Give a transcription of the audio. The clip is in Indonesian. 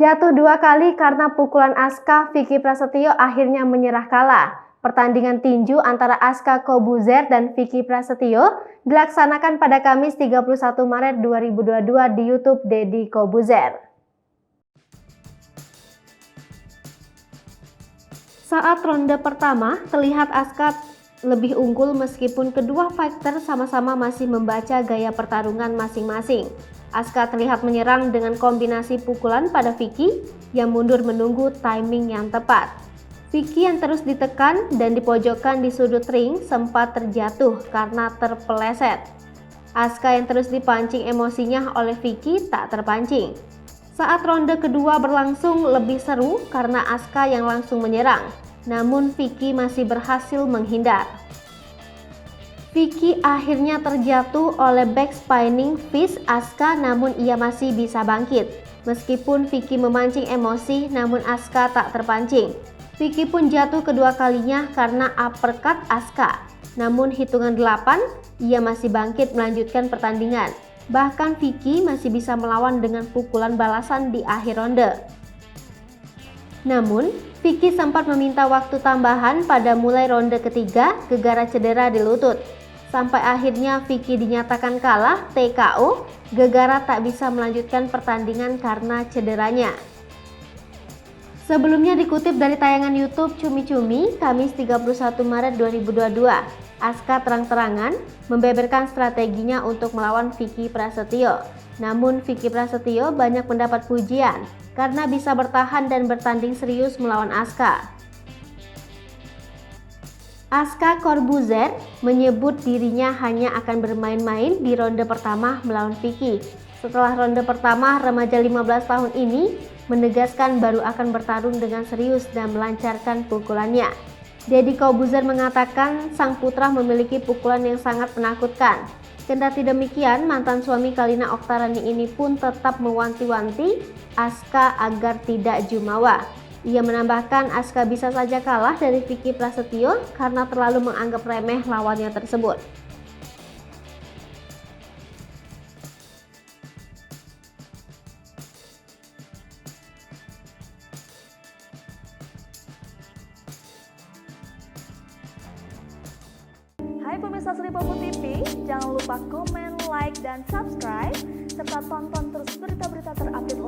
Jatuh 2 kali karena pukulan Aska, Vicky Prasetyo akhirnya menyerah kalah. Pertandingan tinju antara Aska Kobuzer dan Vicky Prasetyo dilaksanakan pada Kamis 31 Maret 2022 di YouTube Deddy Kobuzer. Saat ronde pertama, terlihat Aska lebih unggul meskipun kedua fighter sama-sama masih membaca gaya pertarungan masing-masing. Aska terlihat menyerang dengan kombinasi pukulan pada Vicky yang mundur menunggu timing yang tepat. Vicky yang terus ditekan dan dipojokkan di sudut ring sempat terjatuh karena terpeleset. Aska yang terus dipancing emosinya oleh Vicky tak terpancing. Saat ronde kedua berlangsung lebih seru karena Aska yang langsung menyerang, namun Vicky masih berhasil menghindar. Vicky akhirnya terjatuh oleh back spinning fist Aska, namun ia masih bisa bangkit. Meskipun Vicky memancing emosi, namun Aska tak terpancing. Vicky pun jatuh kedua kalinya karena uppercut Aska. Namun hitungan 8, ia masih bangkit melanjutkan pertandingan. Bahkan Vicky masih bisa melawan dengan pukulan balasan di akhir ronde. Namun, Vicky sempat meminta waktu tambahan pada mulai ronde ketiga gara-gara cedera di lutut. Sampai akhirnya Vicky dinyatakan kalah TKO gara-gara tak bisa melanjutkan pertandingan karena cederanya. Sebelumnya dikutip dari tayangan YouTube Cumi Cumi, Kamis 31 Maret 2022, Aska terang-terangan membeberkan strateginya untuk melawan Vicky Prasetyo. Namun Vicky Prasetyo banyak mendapat pujian karena bisa bertahan dan bertanding serius melawan Aska. Aska Kobuzer menyebut dirinya hanya akan bermain-main di ronde pertama melawan Vicky. Setelah ronde pertama, remaja 15 tahun ini menegaskan baru akan bertarung dengan serius dan melancarkan pukulannya. Deddy Kobuzer mengatakan sang putra memiliki pukulan yang sangat menakutkan. Kendati demikian, mantan suami Kalina Oktarani ini pun tetap mewanti-wanti Aska agar tidak jumawa. Ia menambahkan Aska bisa saja kalah dari Vicky Prasetyo karena terlalu menganggap remeh lawannya tersebut. Hai pemirsa Sri Popo TV, jangan lupa komen, like, dan subscribe, serta tonton terus berita-berita terupdate